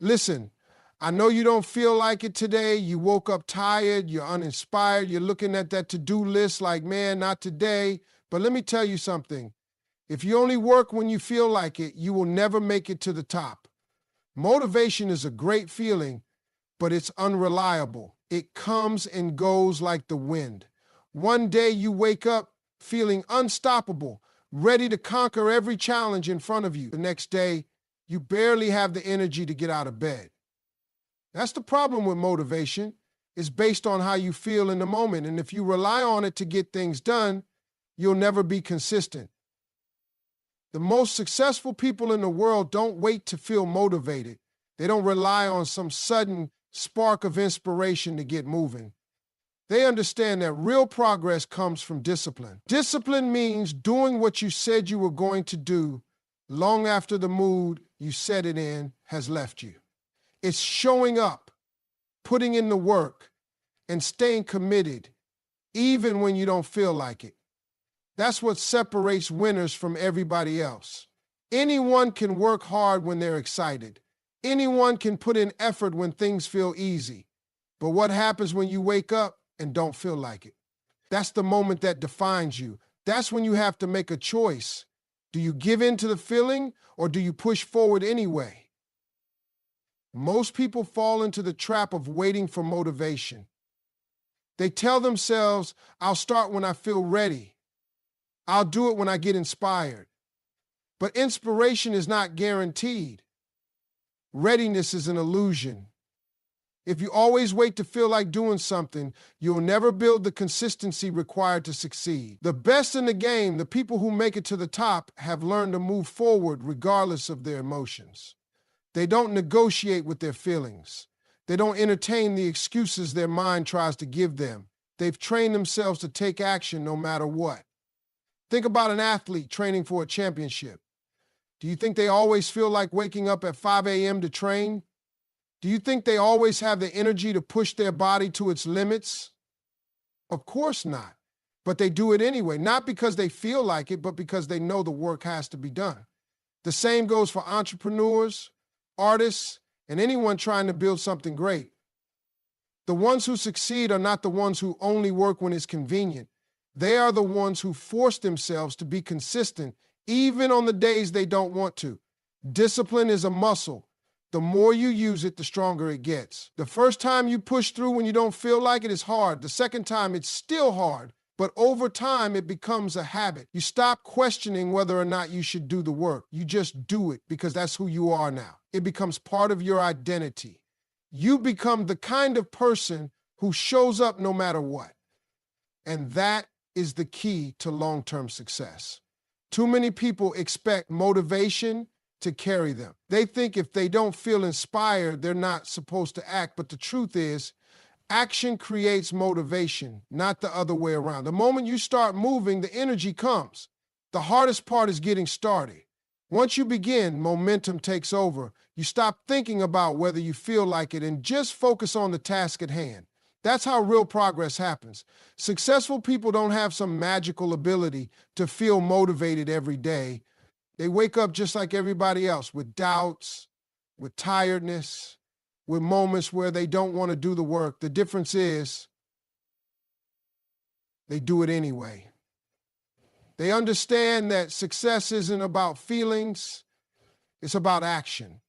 Listen, I know you don't feel like it today. You woke up tired, you're uninspired, you're looking at that to-do list like, man, not today. But let me tell you something. If you only work when you feel like it, you will never make it to the top. Motivation is a great feeling, but it's unreliable. It comes and goes like the wind. One day you wake up feeling unstoppable, ready to conquer every challenge in front of you. The next day, you barely have the energy to get out of bed. That's the problem with motivation. It's based on how you feel in the moment, and if you rely on it to get things done, you'll never be consistent. The most successful people in the world don't wait to feel motivated. They don't rely on some sudden spark of inspiration to get moving. They understand that real progress comes from discipline. Discipline means doing what you said you were going to do long after the mood you set it in has left you. It's showing up, putting in the work, and staying committed, even when you don't feel like it. That's what separates winners from everybody else. Anyone can work hard when they're excited. Anyone can put in effort when things feel easy. But what happens when you wake up and don't feel like it? That's the moment that defines you. That's when you have to make a choice. Do you give in to the feeling or do you push forward anyway? Most people fall into the trap of waiting for motivation. They tell themselves, I'll start when I feel ready. I'll do it when I get inspired. But inspiration is not guaranteed. Readiness is an illusion. If you always wait to feel like doing something, you'll never build the consistency required to succeed. The best in the game, the people who make it to the top, have learned to move forward regardless of their emotions. They don't negotiate with their feelings. They don't entertain the excuses their mind tries to give them. They've trained themselves to take action no matter what. Think about an athlete training for a championship. Do you think they always feel like waking up at 5 a.m. to train? Do you think they always have the energy to push their body to its limits? Of course not. But they do it anyway, not because they feel like it, but because they know the work has to be done. The same goes for entrepreneurs, artists, and anyone trying to build something great. The ones who succeed are not the ones who only work when it's convenient. They are the ones who force themselves to be consistent, even on the days they don't want to. Discipline is a muscle. The more you use it, the stronger it gets. The first time you push through when you don't feel like it is hard. The second time, it's still hard. But over time, it becomes a habit. You stop questioning whether or not you should do the work. You just do it because that's who you are now. It becomes part of your identity. You become the kind of person who shows up no matter what. And that is the key to long-term success. Too many people expect motivation to carry them. They think if they don't feel inspired, they're not supposed to act. But the truth is, action creates motivation, not the other way around. The moment you start moving, the energy comes. The hardest part is getting started. Once you begin, momentum takes over. You stop thinking about whether you feel like it and just focus on the task at hand. That's how real progress happens. Successful people don't have some magical ability to feel motivated every day. They wake up just like everybody else, with doubts, with tiredness, with moments where they don't want to do the work. The difference is they do it anyway. They understand that success isn't about feelings, it's about action.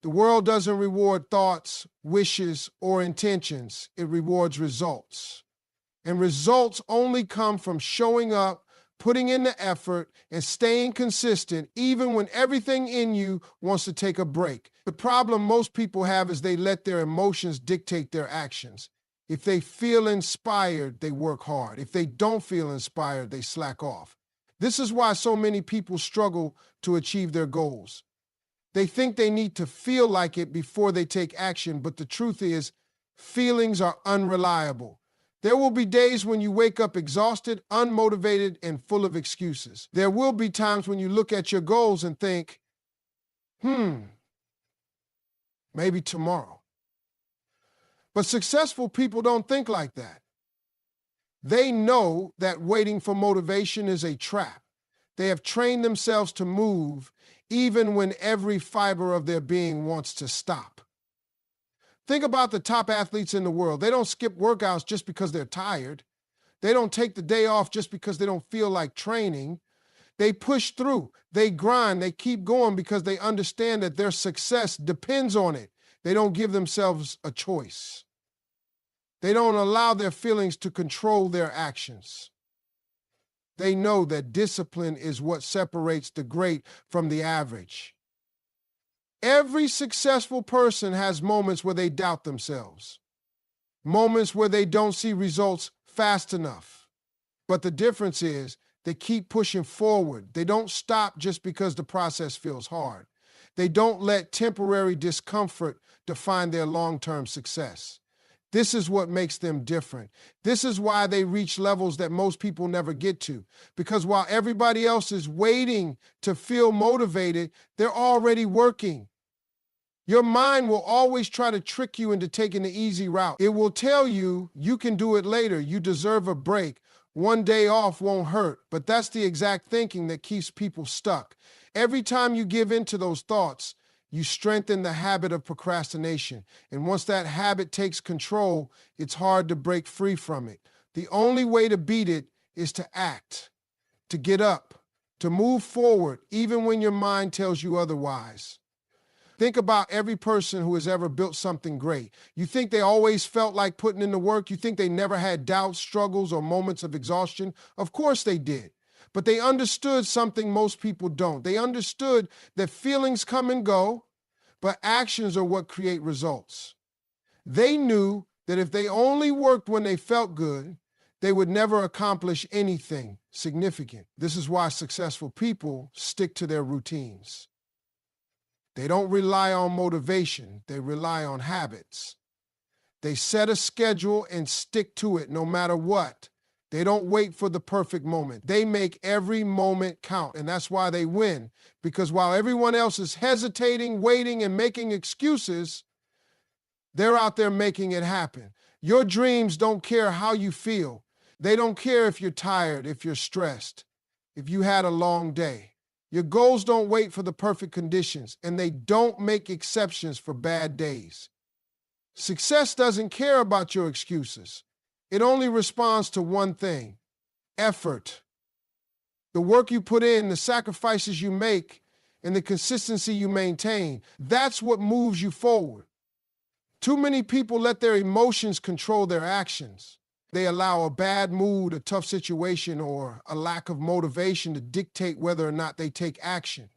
The world doesn't reward thoughts, wishes, or intentions. It rewards results. And results only come from showing up, putting in the effort, and staying consistent, even when everything in you wants to take a break. The problem most people have is they let their emotions dictate their actions. If they feel inspired, they work hard. If they don't feel inspired, they slack off. This is why so many people struggle to achieve their goals. They think they need to feel like it before they take action, but the truth is, feelings are unreliable. There will be days when you wake up exhausted, unmotivated, and full of excuses. There will be times when you look at your goals and think, maybe tomorrow. But successful people don't think like that. They know that waiting for motivation is a trap. They have trained themselves to move even when every fiber of their being wants to stop. Think about the top athletes in the world. They don't skip workouts just because they're tired. They don't take the day off just because they don't feel like training. They push through, they grind, they keep going because they understand that their success depends on it. They don't give themselves a choice. They don't allow their feelings to control their actions. They know that discipline is what separates the great from the average. Every successful person has moments where they doubt themselves, moments where they don't see results fast enough. But the difference is they keep pushing forward. They don't stop just because the process feels hard. They don't let temporary discomfort define their long-term success. This is what makes them different. This is why they reach levels that most people never get to. Because while everybody else is waiting to feel motivated, they're already working. Your mind will always try to trick you into taking the easy route. It will tell you you can do it later. You deserve a break. One day off won't hurt. But that's the exact thinking that keeps people stuck. Every time you give in to those thoughts, you strengthen the habit of procrastination. And once that habit takes control, it's hard to break free from it. The only way to beat it is to act, to get up, to move forward, even when your mind tells you otherwise. Think about every person who has ever built something great. You think they always felt like putting in the work? You think they never had doubts, struggles, or moments of exhaustion? Of course they did. But they understood something most people don't. They understood that feelings come and go, but actions are what create results. They knew that if they only worked when they felt good, they would never accomplish anything significant. This is why successful people stick to their routines. They don't rely on motivation. They rely on habits. They set a schedule and stick to it no matter what. They don't wait for the perfect moment. They make every moment count, and that's why they win. Because while everyone else is hesitating, waiting, and making excuses, they're out there making it happen. Your dreams don't care how you feel. They don't care if you're tired, if you're stressed, if you had a long day. Your goals don't wait for the perfect conditions, and they don't make exceptions for bad days. Success doesn't care about your excuses. It only responds to one thing: effort. The work you put in, the sacrifices you make, and the consistency you maintain, that's what moves you forward. Too many people let their emotions control their actions. They allow a bad mood, a tough situation, or a lack of motivation to dictate whether or not they take action.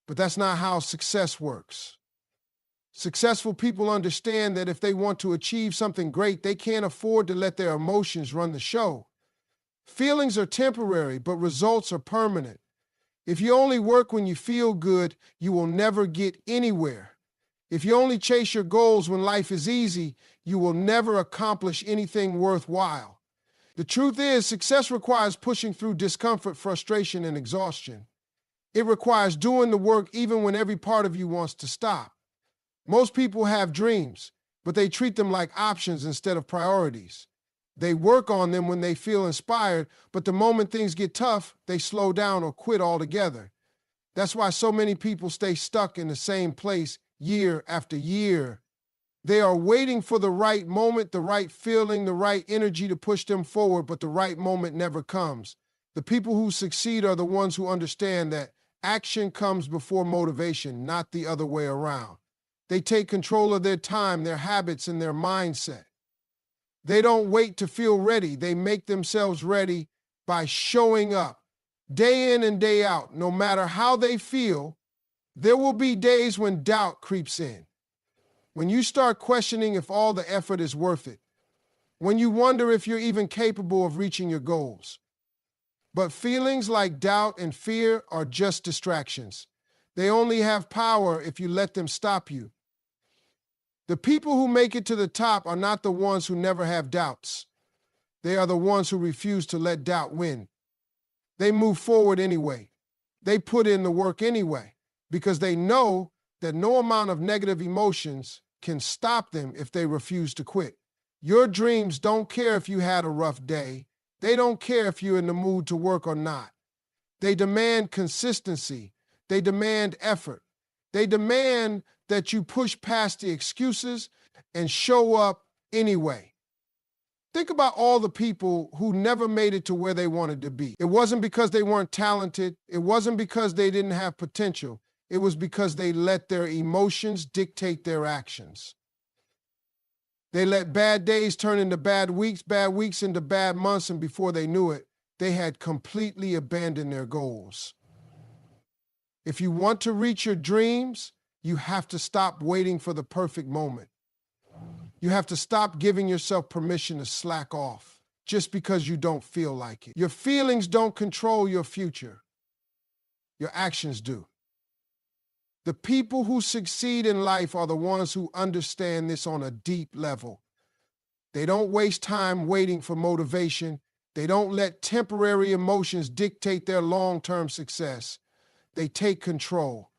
But that's not how success works. Successful people understand that if they want to achieve something great, they can't afford to let their emotions run the show. Feelings are temporary, but results are permanent. If you only work when you feel good, you will never get anywhere. If you only chase your goals when life is easy, you will never accomplish anything worthwhile. The truth is, success requires pushing through discomfort, frustration, and exhaustion. It requires doing the work even when every part of you wants to stop. Most people have dreams, but they treat them like options instead of priorities. They work on them when they feel inspired, but the moment things get tough, they slow down or quit altogether. That's why so many people stay stuck in the same place year after year. They are waiting for the right moment, the right feeling, the right energy to push them forward, but the right moment never comes. The people who succeed are the ones who understand that action comes before motivation, not the other way around. They take control of their time, their habits, and their mindset. They don't wait to feel ready. They make themselves ready by showing up day in and day out. No matter how they feel, there will be days when doubt creeps in. When you start questioning if all the effort is worth it. When you wonder if you're even capable of reaching your goals. But feelings like doubt and fear are just distractions. They only have power if you let them stop you. The people who make it to the top are not the ones who never have doubts. They are the ones who refuse to let doubt win. They move forward anyway. They put in the work anyway, because they know that no amount of negative emotions can stop them if they refuse to quit. Your dreams don't care if you had a rough day. They don't care if you're in the mood to work or not. They demand consistency. They demand effort. They demand that you push past the excuses and show up anyway. Think about all the people who never made it to where they wanted to be. It wasn't because they weren't talented. It wasn't because they didn't have potential. It was because they let their emotions dictate their actions. They let bad days turn into bad weeks into bad months, and before they knew it, they had completely abandoned their goals. If you want to reach your dreams, you have to stop waiting for the perfect moment. You have to stop giving yourself permission to slack off just because you don't feel like it. Your feelings don't control your future. Your actions do. The people who succeed in life are the ones who understand this on a deep level. They don't waste time waiting for motivation. They don't let temporary emotions dictate their long-term success. They take control.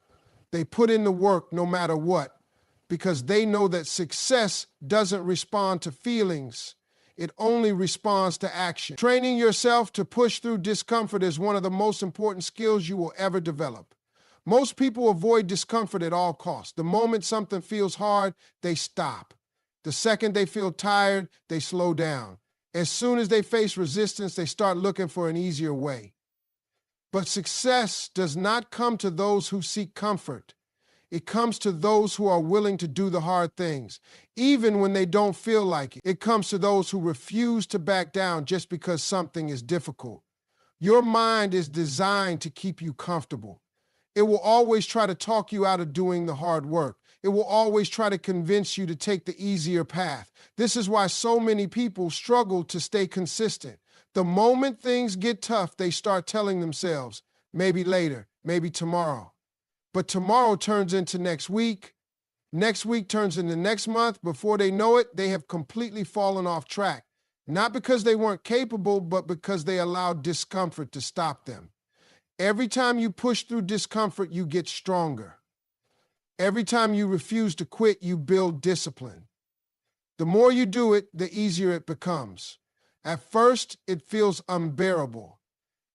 They put in the work no matter what, because they know that success doesn't respond to feelings. It only responds to action. Training yourself to push through discomfort is one of the most important skills you will ever develop. Most people avoid discomfort at all costs. The moment something feels hard, they stop. The second they feel tired, they slow down. As soon as they face resistance, they start looking for an easier way. But success does not come to those who seek comfort. It comes to those who are willing to do the hard things, even when they don't feel like it. It comes to those who refuse to back down just because something is difficult. Your mind is designed to keep you comfortable. It will always try to talk you out of doing the hard work. It will always try to convince you to take the easier path. This is why so many people struggle to stay consistent. The moment things get tough, they start telling themselves, maybe later, maybe tomorrow. But tomorrow turns into next week turns into next month. Before they know it, they have completely fallen off track. Not because they weren't capable, but because they allowed discomfort to stop them. Every time you push through discomfort, you get stronger. Every time you refuse to quit, you build discipline. The more you do it, the easier it becomes. At first, it feels unbearable.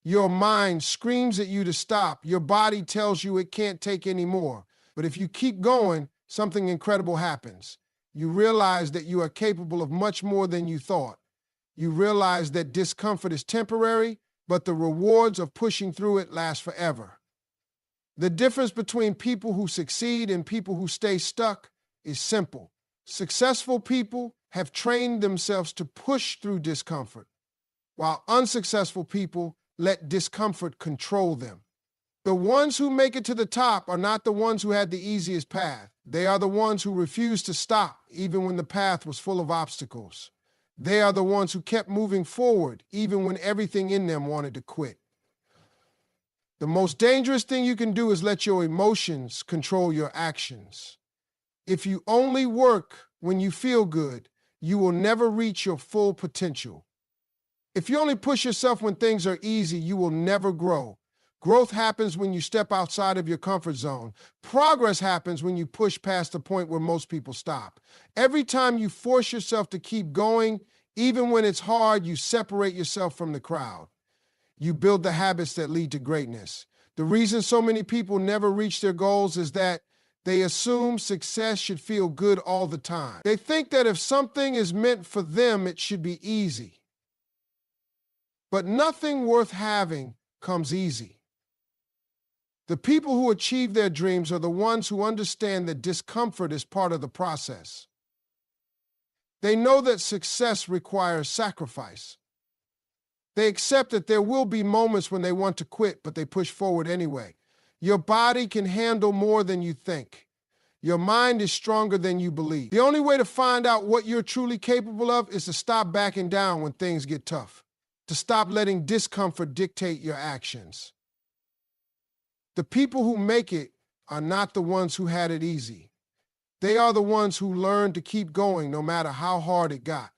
Your mind screams at you to stop. Your body tells you it can't take any more. But if you keep going, something incredible happens. You realize that you are capable of much more than you thought. You realize that discomfort is temporary, but the rewards of pushing through it last forever. The difference between people who succeed and people who stay stuck is simple. Successful people have trained themselves to push through discomfort, while unsuccessful people let discomfort control them. The ones who make it to the top are not the ones who had the easiest path. They are the ones who refused to stop, even when the path was full of obstacles. They are the ones who kept moving forward, even when everything in them wanted to quit. The most dangerous thing you can do is let your emotions control your actions. If you only work when you feel good, you will never reach your full potential. If you only push yourself when things are easy, you will never grow. Growth happens when you step outside of your comfort zone. Progress happens when you push past the point where most people stop. Every time you force yourself to keep going, even when it's hard, you separate yourself from the crowd. You build the habits that lead to greatness. The reason so many people never reach their goals is that they assume success should feel good all the time. They think that if something is meant for them, it should be easy. But nothing worth having comes easy. The people who achieve their dreams are the ones who understand that discomfort is part of the process. They know that success requires sacrifice. They accept that there will be moments when they want to quit, but they push forward anyway. Your body can handle more than you think. Your mind is stronger than you believe. The only way to find out what you're truly capable of is to stop backing down when things get tough, to stop letting discomfort dictate your actions. The people who make it are not the ones who had it easy. They are the ones who learned to keep going no matter how hard it got.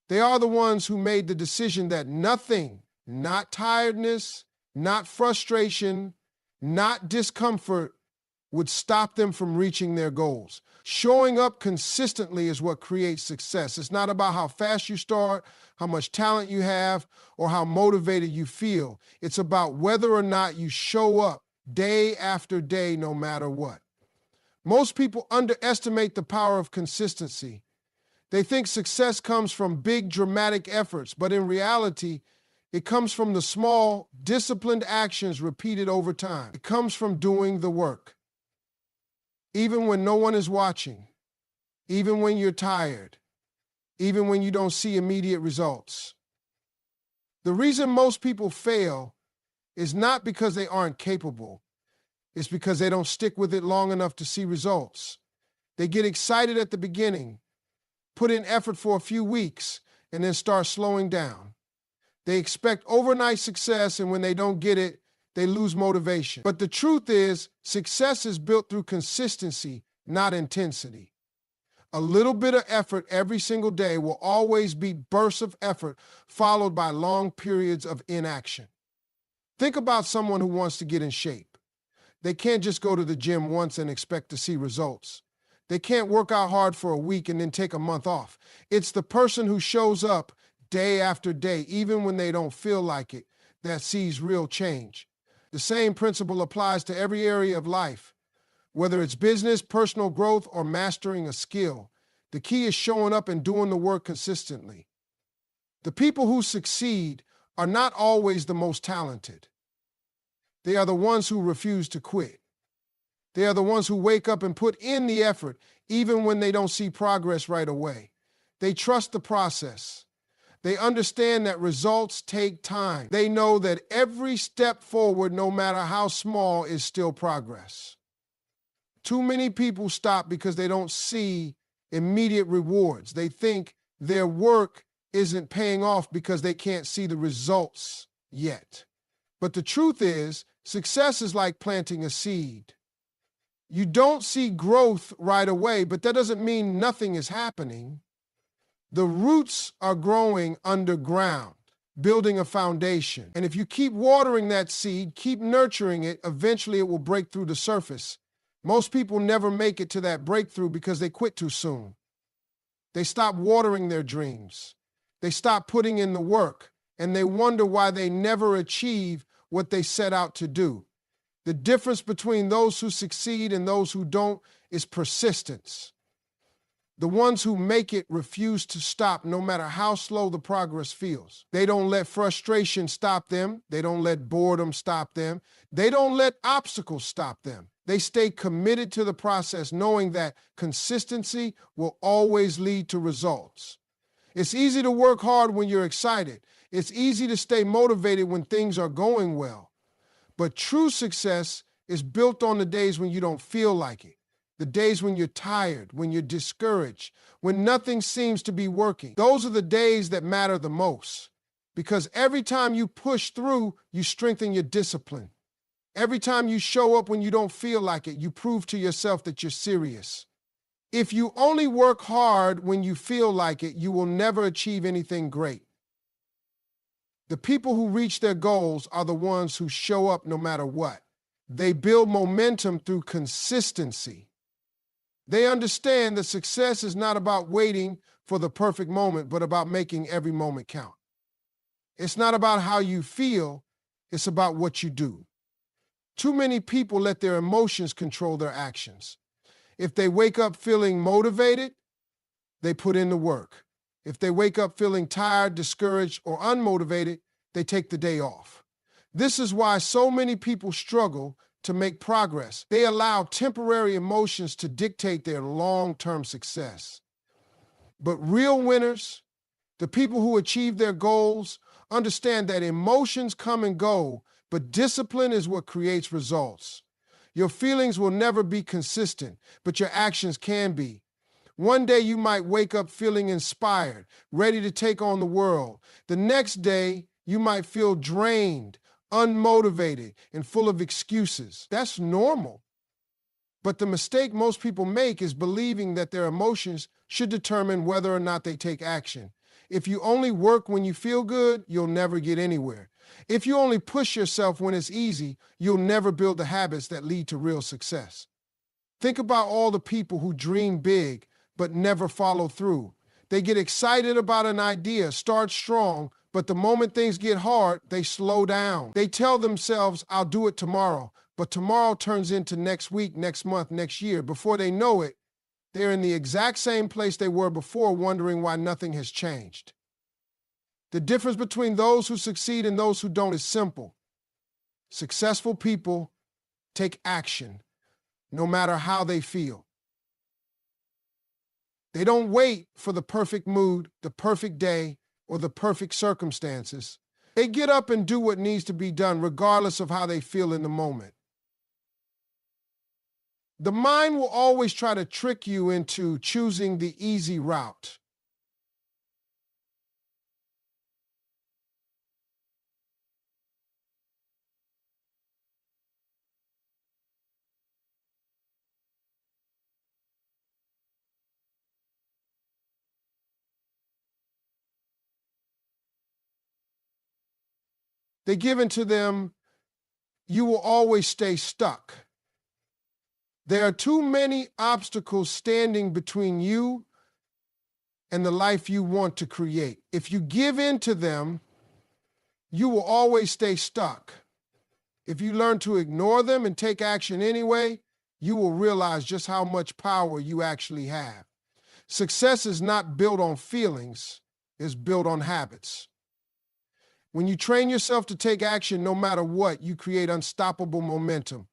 They are the ones who made the decision that nothing, not tiredness, not frustration, not discomfort, would stop them from reaching their goals. Showing up consistently is what creates success. It's not about how fast you start, how much talent you have, or how motivated you feel. It's about whether or not you show up day after day, no matter what. Most people underestimate the power of consistency. They think success comes from big, dramatic efforts, but in reality, it comes from the small, disciplined actions repeated over time. It comes from doing the work. Even when no one is watching, even when you're tired, even when you don't see immediate results. The reason most people fail is not because they aren't capable. It's because they don't stick with it long enough to see results. They get excited at the beginning, put in effort for a few weeks, and then start slowing down. They expect overnight success, and when they don't get it, they lose motivation. But the truth is, success is built through consistency, not intensity. A little bit of effort every single day will always be bursts of effort followed by long periods of inaction. Think about someone who wants to get in shape. They can't just go to the gym once and expect to see results. They can't work out hard for a week and then take a month off. It's the person who shows up day after day, even when they don't feel like it, that sees real change. The same principle applies to every area of life. Whether it's business, personal growth, or mastering a skill, the key is showing up and doing the work consistently. The people who succeed are not always the most talented. They are the ones who refuse to quit. They are the ones who wake up and put in the effort, even when they don't see progress right away. They trust the process. They understand that results take time. They know that every step forward, no matter how small, is still progress. Too many people stop because they don't see immediate rewards. They think their work isn't paying off because they can't see the results yet. But the truth is, success is like planting a seed. You don't see growth right away, but that doesn't mean nothing is happening. The roots are growing underground, building a foundation. And if you keep watering that seed, keep nurturing it, eventually it will break through the surface. Most people never make it to that breakthrough because they quit too soon. They stop watering their dreams. They stop putting in the work, and they wonder why they never achieve what they set out to do. The difference between those who succeed and those who don't is persistence. The ones who make it refuse to stop no matter how slow the progress feels. They don't let frustration stop them. They don't let boredom stop them. They don't let obstacles stop them. They stay committed to the process, knowing that consistency will always lead to results. It's easy to work hard when you're excited. It's easy to stay motivated when things are going well. But true success is built on the days when you don't feel like it. The days when you're tired, when you're discouraged, when nothing seems to be working. Those are the days that matter the most. Because every time you push through, you strengthen your discipline. Every time you show up when you don't feel like it, you prove to yourself that you're serious. If you only work hard when you feel like it, you will never achieve anything great. The people who reach their goals are the ones who show up no matter what. They build momentum through consistency. They understand that success is not about waiting for the perfect moment, but about making every moment count. It's not about how you feel, it's about what you do. Too many people let their emotions control their actions. If they wake up feeling motivated, they put in the work. If they wake up feeling tired, discouraged, or unmotivated, they take the day off. This is why so many people struggle to make progress. They allow temporary emotions to dictate their long-term success. But real winners, the people who achieve their goals, understand that emotions come and go, but discipline is what creates results. Your feelings will never be consistent, but your actions can be. One day you might wake up feeling inspired, ready to take on the world. The next day you might feel drained, unmotivated, and full of excuses. That's normal. But the mistake most people make is believing that their emotions should determine whether or not they take action. If you only work when you feel good, you'll never get anywhere. If you only push yourself when it's easy, you'll never build the habits that lead to real success. Think about all the people who dream big but never follow through. They get excited about an idea, start strong, but the moment things get hard, they slow down. They tell themselves, I'll do it tomorrow, but tomorrow turns into next week, next month, next year. Before they know it, they're in the exact same place they were before, wondering why nothing has changed. The difference between those who succeed and those who don't is simple. Successful people take action, no matter how they feel. They don't wait for the perfect mood, the perfect day, or the perfect circumstances. They get up and do what needs to be done, regardless of how they feel in the moment. The mind will always try to trick you into choosing the easy route. They give into them, you will always stay stuck. There are too many obstacles standing between you and the life you want to create. If you give in to them, you will always stay stuck. If you learn to ignore them and take action anyway, you will realize just how much power you actually have. Success is not built on feelings, it's built on habits. When you train yourself to take action no matter what, you create unstoppable momentum.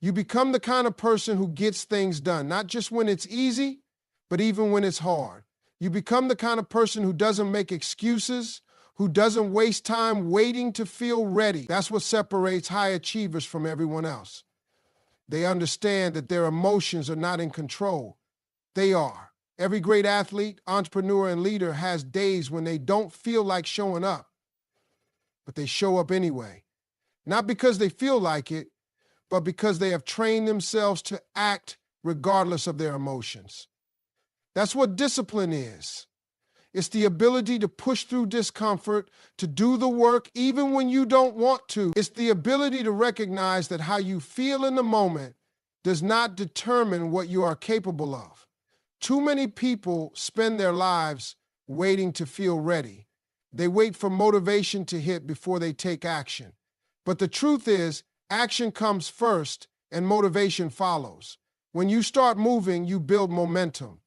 You become the kind of person who gets things done, not just when it's easy, but even when it's hard. You become the kind of person who doesn't make excuses, who doesn't waste time waiting to feel ready. That's what separates high achievers from everyone else. They understand that their emotions are not in control. They are. Every great athlete, entrepreneur, and leader has days when they don't feel like showing up, but they show up anyway. Not because they feel like it, but because they have trained themselves to act regardless of their emotions. That's what discipline is. It's the ability to push through discomfort, to do the work even when you don't want to. It's the ability to recognize that how you feel in the moment does not determine what you are capable of. Too many people spend their lives waiting to feel ready. They wait for motivation to hit before they take action. But the truth is, action comes first and motivation follows. When you start moving, you build momentum.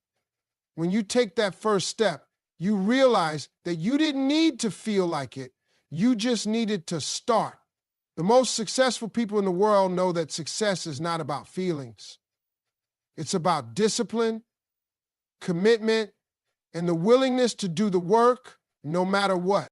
When you take that first step, you realize that you didn't need to feel like it. You just needed to start. The most successful people in the world know that success is not about feelings. It's about discipline, commitment, and the willingness to do the work no matter what.